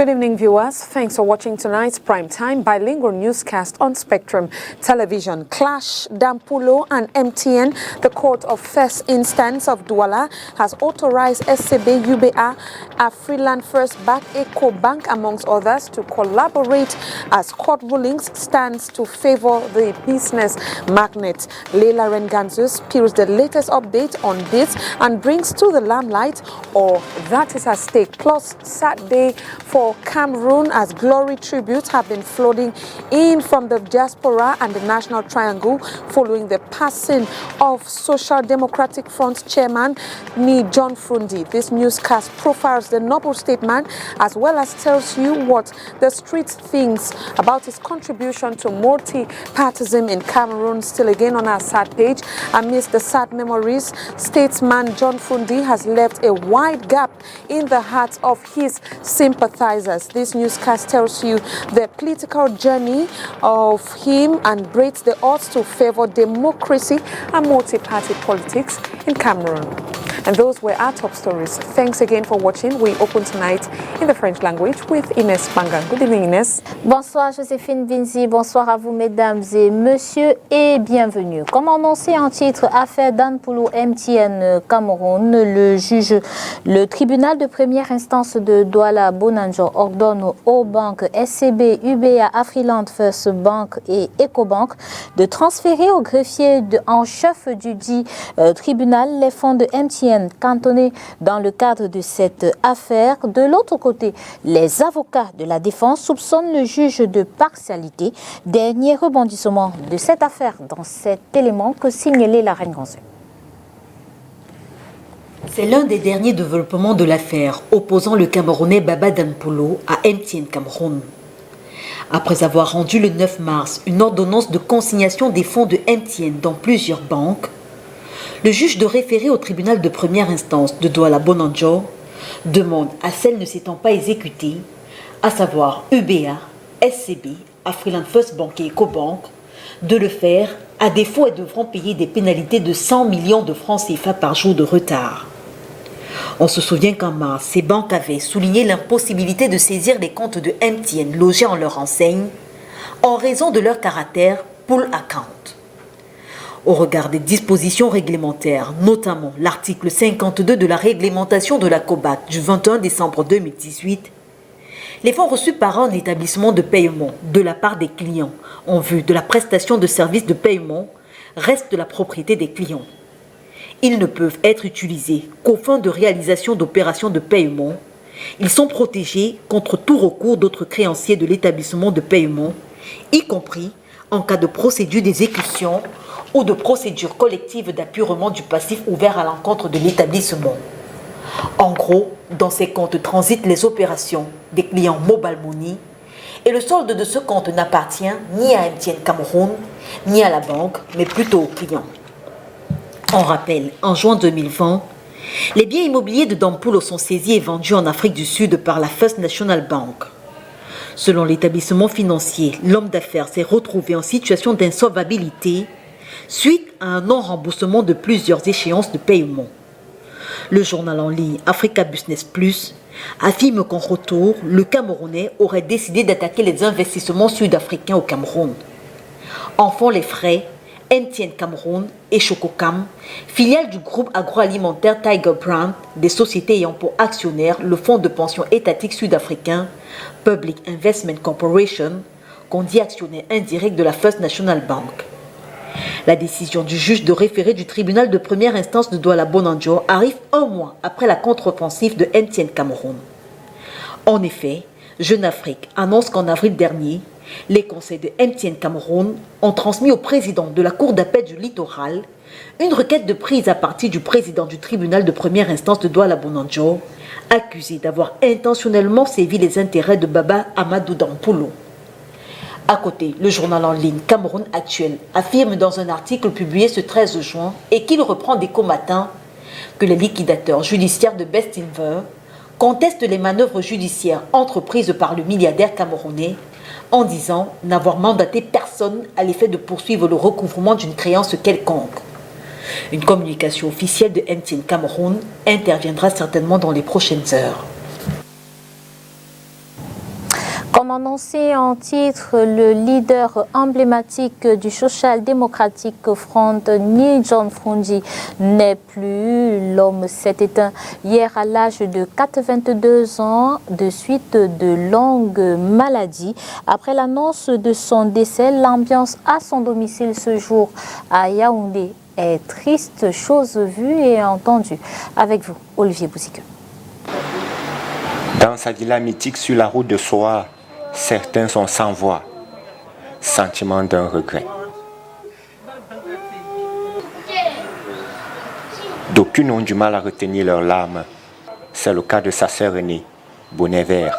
Good evening, viewers. Thanks for watching tonight's primetime bilingual newscast on Spectrum Television. Clash, Dampulo and MTN, the Court of First Instance of Douala, has authorized STV, UBA, Freeland First Bank, Bank, amongst others, to collaborate as court rulings stands to favor the business magnate. Leila Renganzu spills the latest update on this and brings to the limelight all that is at stake. Plus, Saturday for Cameroon, as glory tributes have been flooding in from the diaspora and the National Triangle following the passing of Social Democratic Front chairman John Frundi. This newscast profiles the noble statesman as well as tells you what the streets thinks about his contribution to multi-partism in Cameroon. Still again on our sad page, amidst the sad memories, statesman John Frundi has left a wide gap in the hearts of his sympathizers. This newscast tells you the political journey of him and breaks the odds to favor democracy and multi-party politics in Cameroon. And those were our top stories. Thanks again for watching. We open tonight in the French language with Inès Bangan. Good evening, Inès. Bonsoir, Joséphine Vinzi. Bonsoir à vous, mesdames et messieurs, et bienvenue. Comme annoncé en titre, affaire Dampulo MTN Cameroun, le tribunal de première instance de Douala Bonanjo ordonne aux banques SCB, UBA, Freeland First Bank et Ecobank de transférer au greffier en chef du dit tribunal les fonds de MTN cantonnés dans le cadre de cette affaire. De l'autre côté, les avocats de la défense soupçonnent le juge de partialité. Dernier rebondissement de cette affaire dans cet élément que signalait la reine Gonzé. C'est l'un des derniers développements de l'affaire opposant le Camerounais Baba Dampulo à MTN Cameroun. Après avoir rendu le 9 mars une ordonnance de consignation des fonds de MTN dans plusieurs banques, le juge de référé au tribunal de première instance de Douala Bonanjo demande à celles ne s'étant pas exécutées, à savoir UBA, SCB, Freeland First Bank et Ecobank, de le faire, à défaut elles devront payer des pénalités de 100 millions de francs CFA par jour de retard. On se souvient qu'en mars, ces banques avaient souligné l'impossibilité de saisir les comptes de MTN logés en leur enseigne en raison de leur caractère pull account. Au regard des dispositions réglementaires, notamment l'article 52 de la réglementation de la COBAC du 21 décembre 2018, les fonds reçus par un établissement de paiement de la part des clients en vue de la prestation de services de paiement restent de la propriété des clients. Ils ne peuvent être utilisés qu'aux fins de réalisation d'opérations de paiement. Ils sont protégés contre tout recours d'autres créanciers de l'établissement de paiement, y compris en cas de procédure d'exécution ou de procédure collective d'appurement du passif ouvert à l'encontre de l'établissement. En gros, dans ces comptes transitent les opérations des clients mobile money et le solde de ce compte n'appartient ni à MTN Cameroun ni à la banque, mais plutôt aux clients. On rappelle, en juin 2020, les biens immobiliers de Dampulo sont saisis et vendus en Afrique du Sud par la First National Bank. Selon l'établissement financier, l'homme d'affaires s'est retrouvé en situation d'insolvabilité suite à un non-remboursement de plusieurs échéances de paiement. Le journal en ligne Africa Business Plus affirme qu'en retour, le Camerounais aurait décidé d'attaquer les investissements sud-africains au Cameroun. En font les frais MTN Cameroun et Chococam, filiale du groupe agroalimentaire Tiger Brand, des sociétés ayant pour actionnaire le fonds de pension étatique sud-africain Public Investment Corporation, qu'on dit actionnaire indirect de la First National Bank. La décision du juge de référé du tribunal de première instance de Douala Bonanjo arrive un mois après la contre-offensive de MTN Cameroun. En effet, Jeune Afrique annonce qu'en avril dernier, les conseils de MTN Cameroun ont transmis au président de la Cour d'appel du littoral une requête de prise à partie du président du tribunal de première instance de Douala Bonanjo, accusé d'avoir intentionnellement sévi les intérêts de Baba Amadou Dampulo. À côté, le journal en ligne Cameroun Actuel affirme dans un article publié ce 13 juin et qu'il reprend d'Écho Matin que les liquidateurs judiciaires de Best Inver contestent les manœuvres judiciaires entreprises par le milliardaire camerounais en disant n'avoir mandaté personne à l'effet de poursuivre le recouvrement d'une créance quelconque. Une communication officielle de MTN Cameroun interviendra certainement dans les prochaines heures. annoncé en titre, le leader emblématique du Social Democratic Front, John Frundi, n'est plus. L'homme s'est éteint hier à l'âge de 82 ans de suite de longues maladies. Après l'annonce de son décès, l'ambiance à son domicile ce jour à Yaoundé est triste, chose vue et entendue. Avec vous, Olivier Bouzique. Dans sa villa mythique sur la route de Soa, certains sont sans voix, sentiment d'un regret. D'aucuns ont du mal à retenir leurs larmes. C'est le cas de sa sœur aînée, bonnet vert.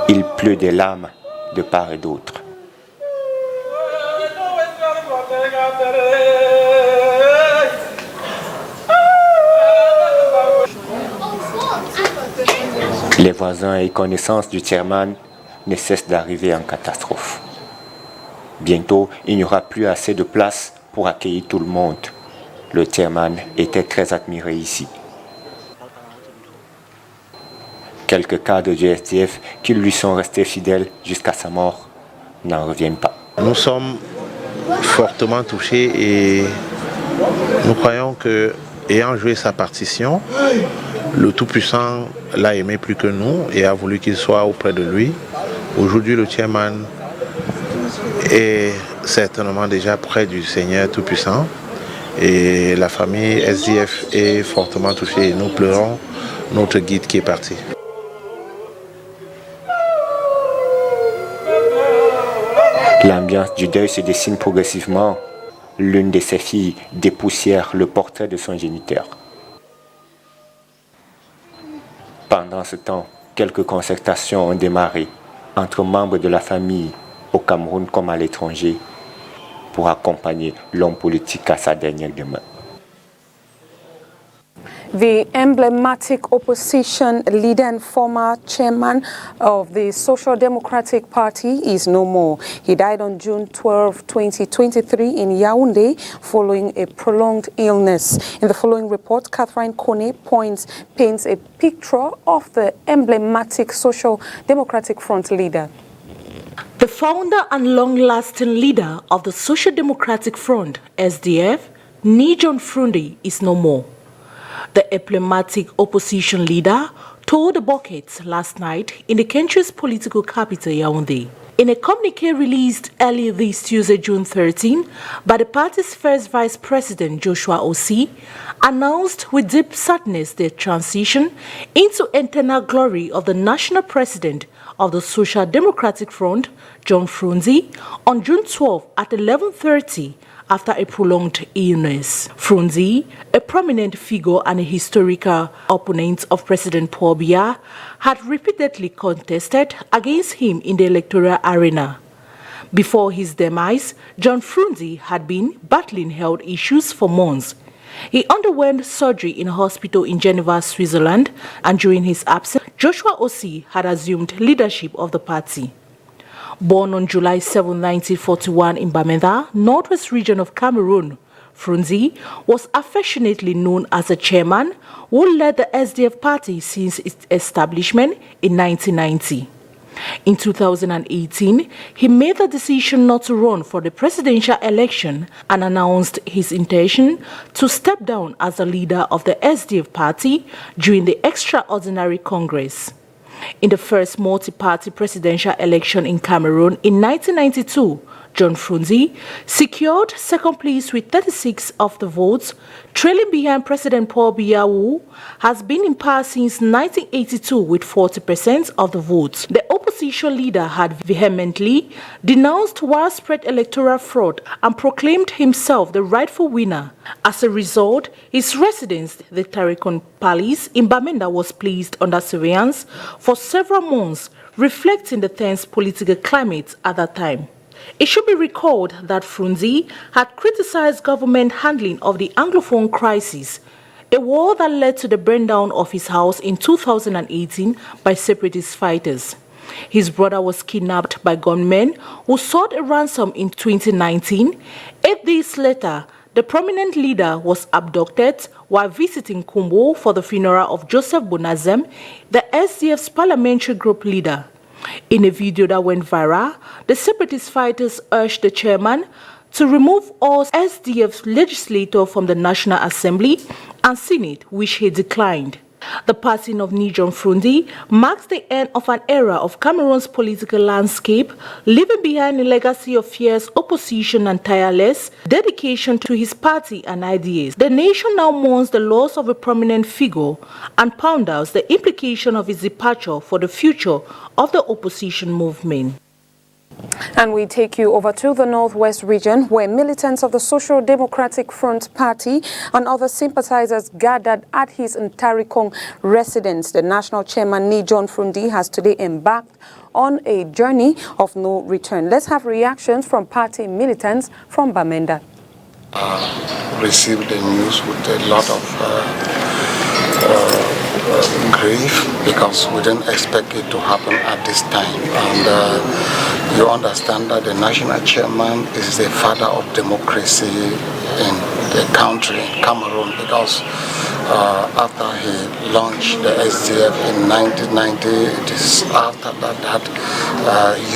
Il pleut des larmes de part et d'autre. Les voisins et connaissances du chairman ne cessent d'arriver en catastrophe. Bientôt, il n'y aura plus assez de place pour accueillir tout le monde. Le chairman était très admiré ici. Quelques cadres du STF qui lui sont restés fidèles jusqu'à sa mort n'en reviennent pas. Nous sommes fortement touchés et nous croyons que, ayant joué sa partition, le Tout-Puissant l'a aimé plus que nous et a voulu qu'il soit auprès de lui. Aujourd'hui, le chairman est certainement déjà près du Seigneur Tout-Puissant et la famille SDF est fortement touchée et nous pleurons notre guide qui est parti. L'ambiance du deuil se dessine progressivement. L'une de ses filles dépoussière le portrait de son géniteur. Pendant ce temps, quelques concertations ont démarré entre membres de la famille au Cameroun comme à l'étranger pour accompagner l'homme politique à sa dernière demeure. The emblematic opposition leader and former chairman of the Social Democratic Party is no more. He died on June 12, 2023 in Yaoundé following a prolonged illness. In the following report, Catherine Kone paints a picture of the emblematic Social Democratic Front leader. The founder and long-lasting leader of the Social Democratic Front, SDF, John Frundi, is no more. The emblematic opposition leader told the buckets last night in the country's political capital, Yaoundé. In a communique released earlier this Tuesday, June 13, by the party's first vice president, Joshua Osei, announced with deep sadness the transition into eternal glory of the national president of the Social Democratic Front, John Frundi, on June 12 at 11:30 after a prolonged illness. Frundi, a prominent figure and a historical opponent of President Paul Biya, had repeatedly contested against him in the electoral arena. Before his demise, John Frundi had been battling health issues for months. He underwent surgery in a hospital in Geneva, Switzerland, and during his absence, Joshua Osei had assumed leadership of the party. Born on July 7, 1941 in Bamenda, northwest region of Cameroon, Frundi was affectionately known as the chairman who led the SDF party since its establishment in 1990. In 2018, he made the decision not to run for the presidential election and announced his intention to step down as the leader of the SDF party during the extraordinary Congress. In the first multi-party presidential election in Cameroon in 1992, John Frundi secured second place with 36 of the votes, trailing behind President Paul Biya, who has been in power since 1982 with 40% of the votes. The opposition leader had vehemently denounced widespread electoral fraud and proclaimed himself the rightful winner. As a result, his residence, the Tarikon Palace in Bamenda, was placed under surveillance for several months, reflecting the tense political climate at that time. It should be recalled that Frundi had criticized government handling of the Anglophone crisis, a war that led to the burn down of his house in 2018 by separatist fighters. His brother was kidnapped by gunmen who sought a ransom in 2019. 8 days later, the prominent leader was abducted while visiting Kumbo for the funeral of Joseph Bonazem, the SDF's parliamentary group leader. In a video that went viral, the separatist fighters urged the chairman to remove all SDF legislators from the National Assembly and Senate, which he declined. The passing of Nijon Frundi marks the end of an era of Cameroon's political landscape, leaving behind a legacy of fierce opposition and tireless dedication to his party and ideas. The nation now mourns the loss of a prominent figure and ponders the implication of his departure for the future of the opposition movement. And we take you over to the Northwest region, where militants of the Social Democratic Front Party and other sympathizers gathered at his Ntarikong residence. The national chairman, Nijon Frundi, has today embarked on a journey of no return. Let's have reactions from party militants from Bamenda. Received the news with a lot of grief, because we didn't expect it to happen at this time. And you understand that the national chairman is the father of democracy in the country, in Cameroon, because after he launched the SDF in 1990, it is after that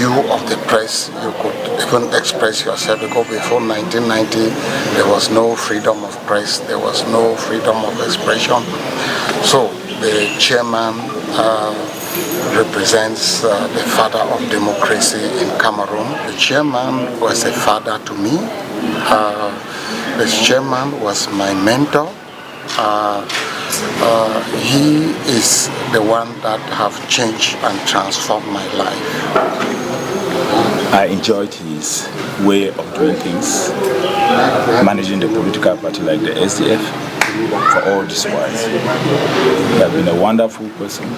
you of the press, you could even express yourself, because before 1990 there was no freedom of press, there was no freedom of expression. So the chairman represents the father of democracy in Cameroon. The chairman was a father to me. The chairman was my mentor. He is the one that have changed and transformed my life. I enjoyed his way of doing things, managing the political party like the SDF for all this while. He has been a wonderful person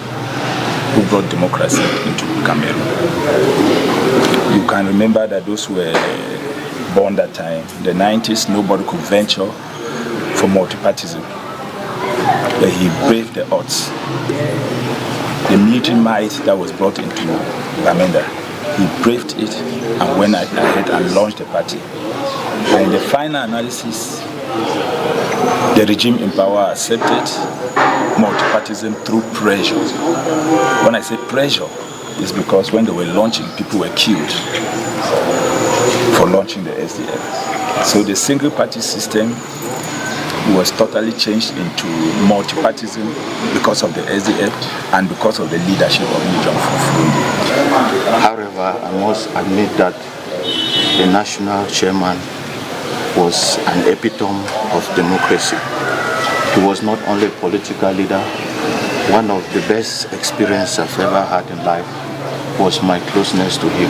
who brought democracy into Cameroon. You can remember that those who were born that time, in the 90s, nobody could venture for multipartism. But he braved the odds. The military might that was brought into Bamenda, he braved it and went ahead and launched the party. And in the final analysis, the regime in power accepted multipartism through pressure. When I say pressure, it's because when they were launching, people were killed for launching the SDF. So the single party system was totally changed into multipartism because of the SDF and because of the leadership of Nijon Frundi. However, I must admit that the national chairman was an epitome of democracy. He was not only a political leader. One of the best experiences I've ever had in life was my closeness to him.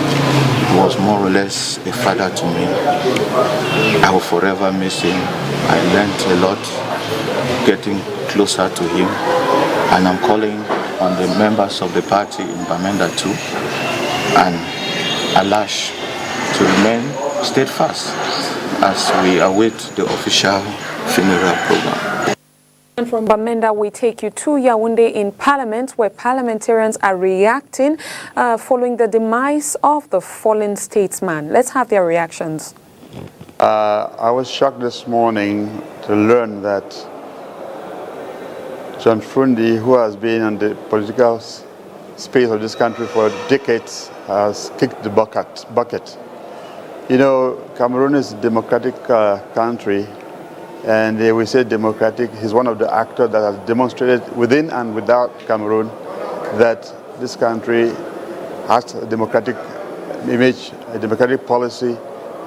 He was more or less a father to me. I will forever miss him. I learned a lot getting closer to him, and I'm calling on the members of the party in Bamenda too and Alash to remain steadfast as we await the official funeral program. And from Bamenda, we take you to Yaoundé in Parliament, where parliamentarians are reacting following the demise of the fallen statesman. Let's have their reactions. I was shocked this morning to learn that John Frundi, who has been in the political space of this country for decades, has kicked the bucket. You know, Cameroon is a democratic country, and we say democratic. He's one of the actors that has demonstrated within and without Cameroon that this country has a democratic image, a democratic policy,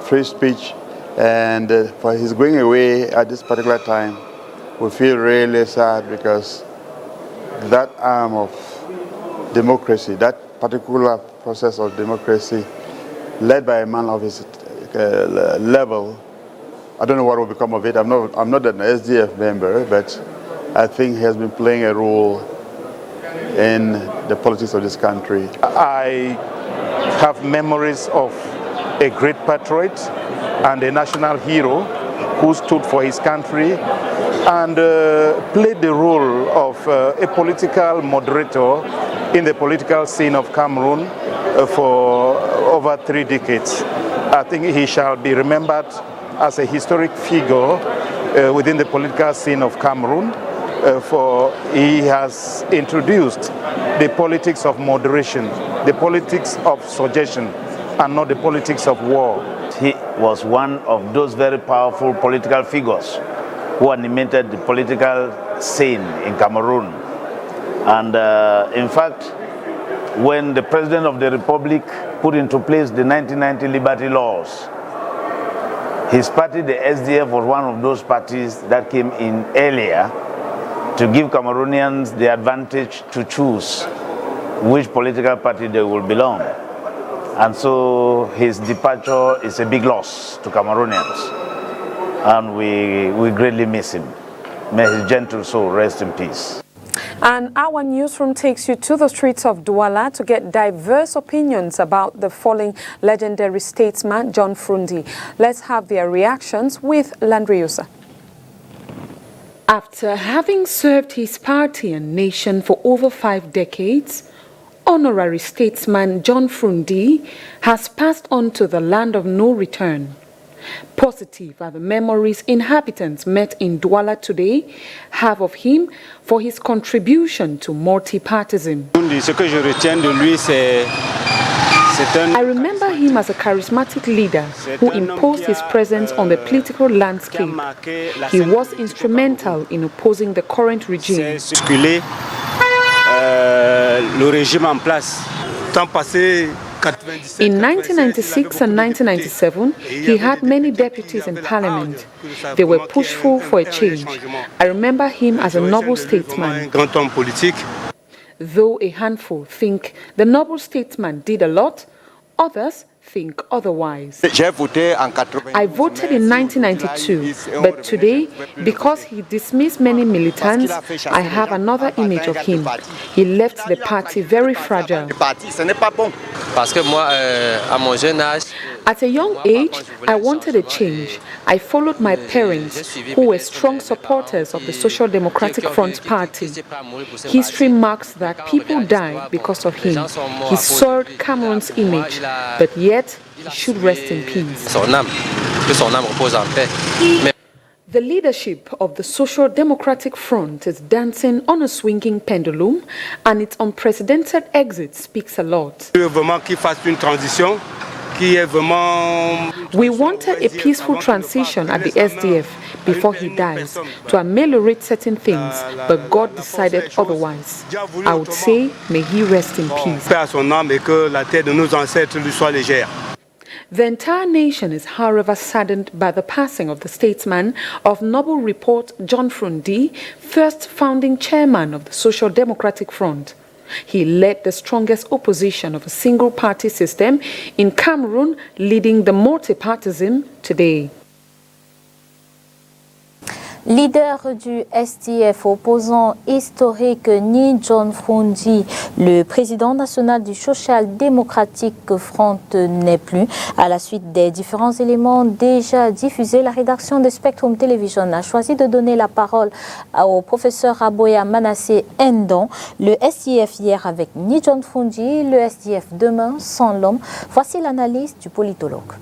free speech, and for his going away at this particular time, we feel really sad, because that arm of democracy, that particular process of democracy, led by a man of his level, I don't know what will become of it. I'm not an SDF member, but I think he has been playing a role in the politics of this country. I have memories of a great patriot and a national hero who stood for his country and played the role of a political moderator in the political scene of Cameroon for over 3 decades. I think he shall be remembered as a historic figure within the political scene of Cameroon. he has introduced the politics of moderation, the politics of suggestion, and not the politics of war. He was one of those very powerful political figures who animated the political scene in Cameroon. And in fact, when the President of the Republic put into place the 1990 Liberty Laws, his party, the SDF, was one of those parties that came in earlier to give Cameroonians the advantage to choose which political party they will belong. And so his departure is a big loss to Cameroonians. And we greatly miss him. May his gentle soul rest in peace. And our newsroom takes you to the streets of Douala to get diverse opinions about the falling legendary statesman John Frundi. Let's have their reactions with Landriusa. After having served his party and nation for over 5 decades, honorary statesman John Frundi has passed on to the land of no return. Positive are the memories inhabitants met in Douala today have of him for his contribution to multipartism. I remember him as a charismatic leader who imposed his presence on the political landscape. He was instrumental in opposing the current regime. In 1996 and 1997, he had many deputies in parliament. They were pushful for a change. I remember him as a noble statesman. Though a handful think the noble statesman did a lot, others think otherwise. I voted in 1992, but today, because he dismissed many militants, I have another image of him. He left the party very fragile. At a young age, I wanted a change. I followed my parents, who were strong supporters of the Social Democratic Front Party. History marks that people died because of him. He soiled Cameroon's image, but yet he should rest in peace. The leadership of the Social Democratic Front is dancing on a swinging pendulum, and its unprecedented exit speaks a lot. We wanted a peaceful transition at the SDF before he dies to ameliorate certain things, but God decided otherwise. I would say, may he rest in peace. The entire nation is, however, saddened by the passing of the statesman of noble report John Frundi, first founding chairman of the Social Democratic Front. He led the strongest opposition of a single-party system in Cameroon, leading the multipartism today. Leader du STF, opposant historique ni John Frundi, le président national du Social Democratic Front n'est plus. À la suite des différents éléments déjà diffusés, la rédaction de Spectrum Television a choisi de donner la parole au professeur Aboya Manassé Ndon. Le STF hier avec ni John Frundi, le STF demain sans l'homme. Voici l'analyse du politologue.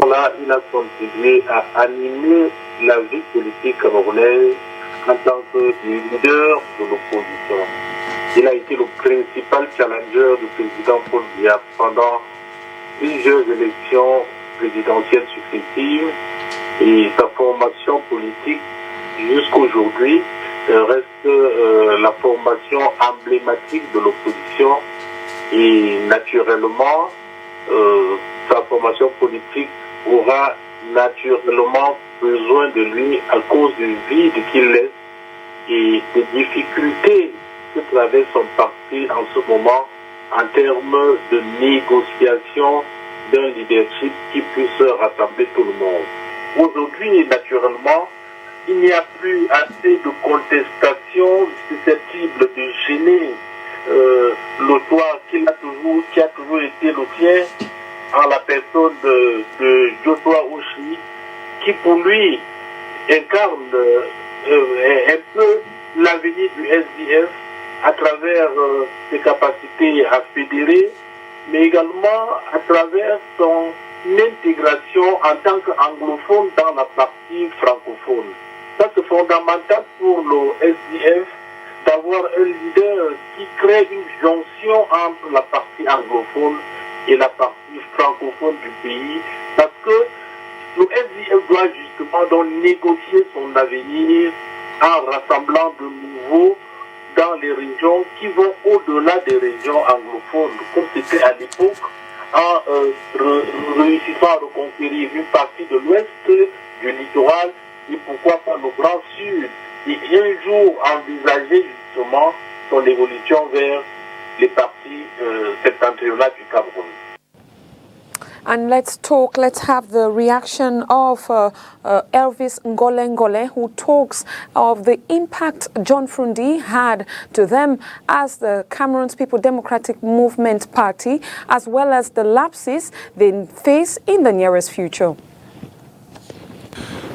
Là, il a contribué à animer la vie politique camerounaise en tant que leader de l'opposition. Il a été le principal challenger du président Paul Biya pendant plusieurs élections présidentielles successives et sa formation politique jusqu'aujourd'hui reste la formation emblématique de l'opposition et naturellement sa formation politique aura naturellement besoin de lui à cause du vide qu'il laisse et des difficultés que traverse son parti en ce moment en termes de négociation d'un leadership qui puisse rassembler tout le monde. Aujourd'hui, naturellement, il n'y a plus assez de contestations susceptibles de gêner le toit qui a toujours été le sien, en la personne de Joshua Oshi, qui pour lui incarne un peu l'avenir du SDF à travers ses capacités à fédérer, mais également à travers son intégration en tant qu'anglophone dans la partie francophone. Ça, c'est fondamental pour le SDF d'avoir un leader qui crée une jonction entre la partie anglophone et la partie francophone du pays, parce que le SDF doit justement donc négocier son avenir en rassemblant de nouveau dans les régions qui vont au-delà des régions anglophones, comme c'était à l'époque, en réussissant à reconquérir une partie de l'ouest du littoral et pourquoi pas le Grand Sud, et un jour envisager justement son évolution vers les parties septentrionales du Cameroun. And let's have the reaction of Elvis Ngole, who talks of the impact John Frundi had to them as the Cameroon's People Democratic Movement Party, as well as the lapses they face in the nearest future.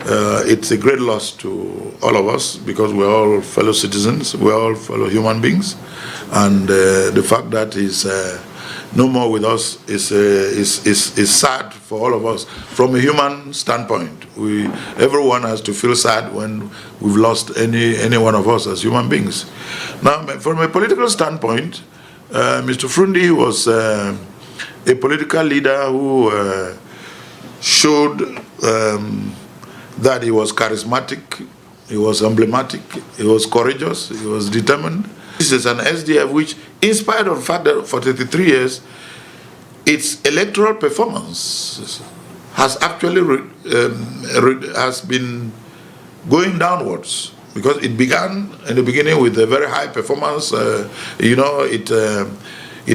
It's a great loss to all of us because we're all fellow citizens, we're all fellow human beings, and the fact that he's no more with us is sad for all of us. From a human standpoint, everyone has to feel sad when we've lost any one of us as human beings. Now, from a political standpoint, Mr. Frundi was a political leader who showed that he was charismatic, he was emblematic, he was courageous, he was determined. This is an SDF which, in spite of the fact that for 33 years, its electoral performance has actually has been going downwards, because it began in the beginning with a very high performance. It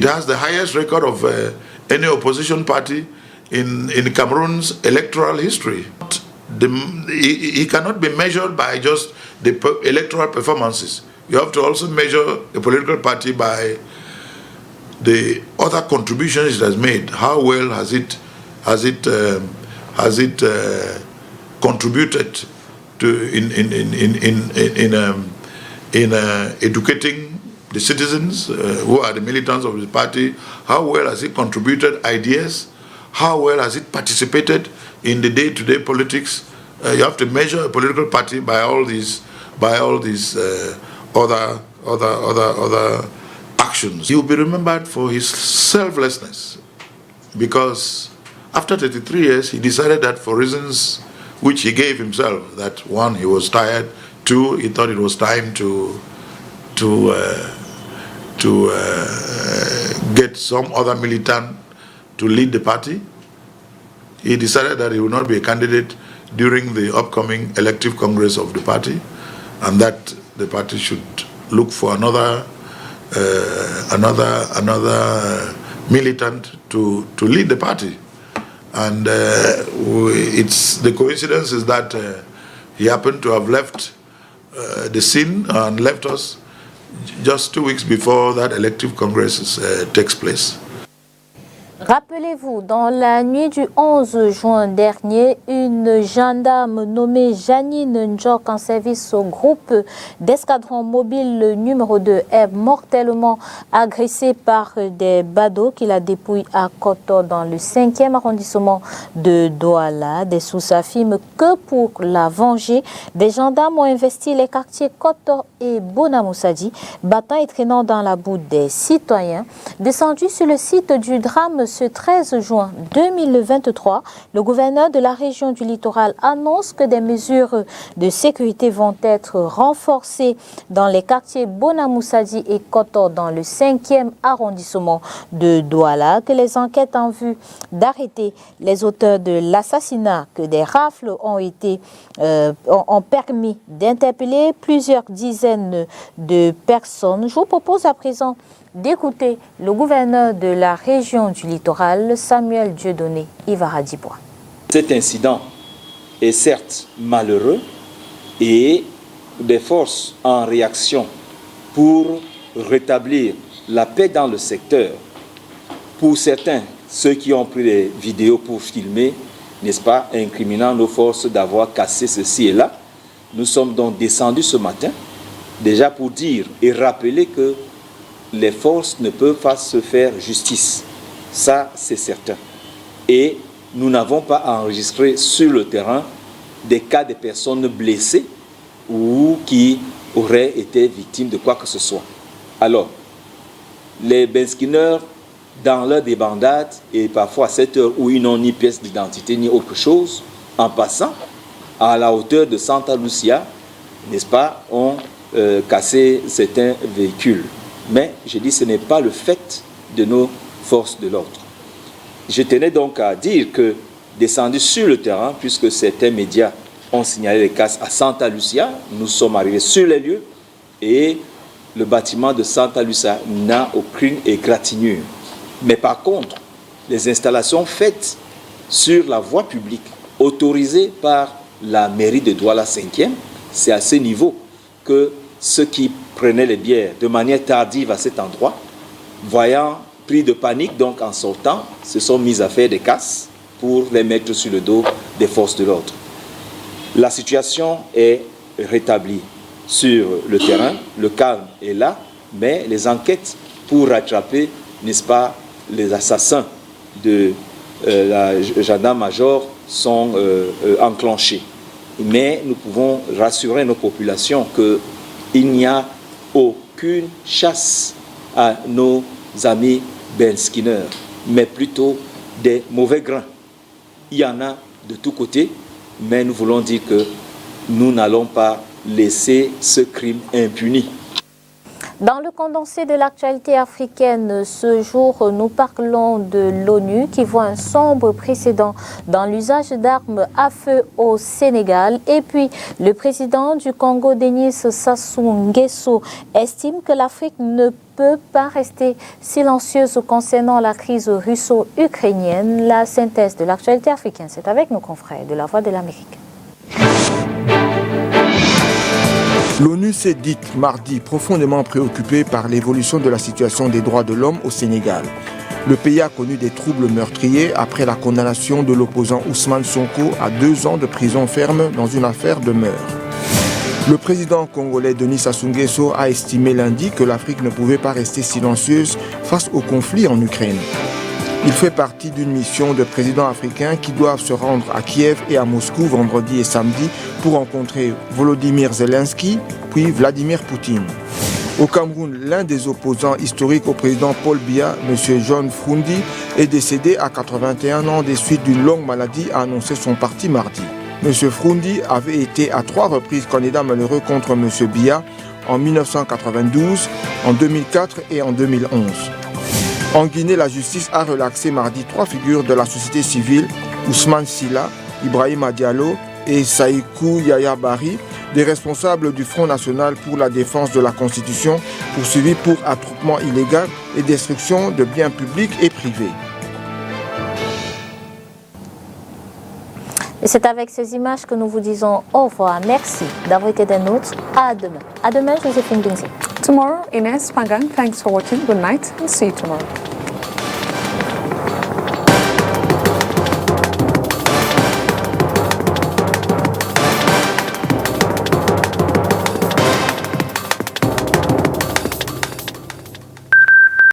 has the highest record of any opposition party in Cameroon's electoral history. He cannot be measured by just the electoral performances. You have to also measure a political party by the other contributions it has made. How well has it contributed to in educating the citizens who are the militants of the party? How well has it contributed ideas? How well has it participated in the day-to-day politics? You have to measure a political party by all these other actions. He will be remembered for his selflessness, because after 33 years he decided that, for reasons which he gave himself, that one, he was tired, two, he thought it was time to get some other militant to lead the party. He decided that he would not be a candidate during the upcoming elective congress of the party, and that the party should look for another militant to lead the party. And it's the coincidence is that he happened to have left the scene and left us just 2 weeks before that elective congress takes place. Rappelez-vous, dans la nuit du 11 juin dernier, une gendarme nommée Janine Njok, en service au groupe d'escadron mobile numéro 2, est mortellement agressée par des badauds qui la dépouillent à Koto dans le 5e arrondissement de Douala. Des sources affirment que pour la venger, des gendarmes ont investi les quartiers Koto et Bonamoussadi, battant et traînant dans la boue des citoyens. Descendu sur le site du drame ce 13 juin 2023, le gouverneur de la région du littoral annonce que des mesures de sécurité vont être renforcées dans les quartiers Bonamoussadi et Koto dans le 5e arrondissement de Douala, que les enquêtes en vue d'arrêter les auteurs de l'assassinat, que des rafles ont permis d'interpeller plusieurs dizaines de personnes. Je vous propose à présent d'écouter le gouverneur de la région du littoral, Samuel Dieudonné Ivaradibois. Cet incident est certes malheureux et des forces en réaction pour rétablir la paix dans le secteur. Pour certains, ceux qui ont pris des vidéos pour filmer, n'est-ce pas, incriminant nos forces d'avoir cassé ceci et là, nous sommes donc descendus ce matin, déjà pour dire et rappeler que les forces ne peuvent pas se faire justice. Ça, c'est certain. Et nous n'avons pas enregistré sur le terrain des cas de personnes blessées ou qui auraient été victimes de quoi que ce soit. Alors, les benskinneurs, dans leur débandade, et parfois à cette heure où ils n'ont ni pièce d'identité ni autre chose, en passant à la hauteur de Santa Lucia, n'est-ce pas, ont cassé certains véhicules. Mais je dis, ce n'est pas le fait de nos forces de l'ordre. Je tenais donc à dire que, descendu sur le terrain, puisque certains médias ont signalé les casses à Santa Lucia, nous sommes arrivés sur les lieux et le bâtiment de Santa Lucia n'a aucune égratignure. Mais par contre, les installations faites sur la voie publique, autorisées par la mairie de Douala 5e, c'est à ce niveau que ceux qui prenaient les bières de manière tardive à cet endroit, voyant pris de panique donc en sortant, se sont mis à faire des casses pour les mettre sur le dos des forces de l'ordre. La situation est rétablie sur le terrain, le calme est là, mais les enquêtes pour rattraper, n'est-ce pas, les assassins de la gendarme-major sont enclenchées. Mais nous pouvons rassurer nos populations qu'il n'y a aucune chasse à nos amis benskinneurs, mais plutôt des mauvais grains. Il y en a de tous côtés, mais nous voulons dire que nous n'allons pas laisser ce crime impuni. Dans le condensé de l'actualité africaine, ce jour, nous parlons de l'ONU qui voit un sombre précédent dans l'usage d'armes à feu au Sénégal. Et puis, le président du Congo, Denis Sassou Nguesso, estime que l'Afrique ne peut pas rester silencieuse concernant la crise russo-ukrainienne. La synthèse de l'actualité africaine, c'est avec nos confrères de la Voix de l'Amérique. L'ONU s'est dite mardi profondément préoccupée par l'évolution de la situation des droits de l'homme au Sénégal. Le pays a connu des troubles meurtriers après la condamnation de l'opposant Ousmane Sonko à 2 ans de prison ferme dans une affaire de meurtre. Le président congolais Denis Sassou Nguesso a estimé lundi que l'Afrique ne pouvait pas rester silencieuse face au conflit en Ukraine. Il fait partie d'une mission de présidents africains qui doivent se rendre à Kiev et à Moscou vendredi et samedi pour rencontrer Volodymyr Zelensky puis Vladimir Poutine. Au Cameroun, l'un des opposants historiques au président Paul Biya, M. John Frundi, est décédé à 81 ans des suites d'une longue maladie, a annoncé son parti mardi. M. Frundi avait été à 3 reprises candidat malheureux contre M. Biya en 1992, en 2004 et en 2011. En Guinée, la justice a relaxé mardi 3 figures de la société civile, Ousmane Silla, Ibrahima Diallo et Saïkou Yaya Bari, des responsables du Front National pour la défense de la Constitution, poursuivis pour attroupement illégal et destruction de biens publics et privés. Et c'est avec ces images que nous vous disons au revoir. Merci d'avoir été des nôtres. À demain. À demain, Joséphine Bilingue. Tomorrow, Ines Pangang, thanks for watching. Good night and see you tomorrow.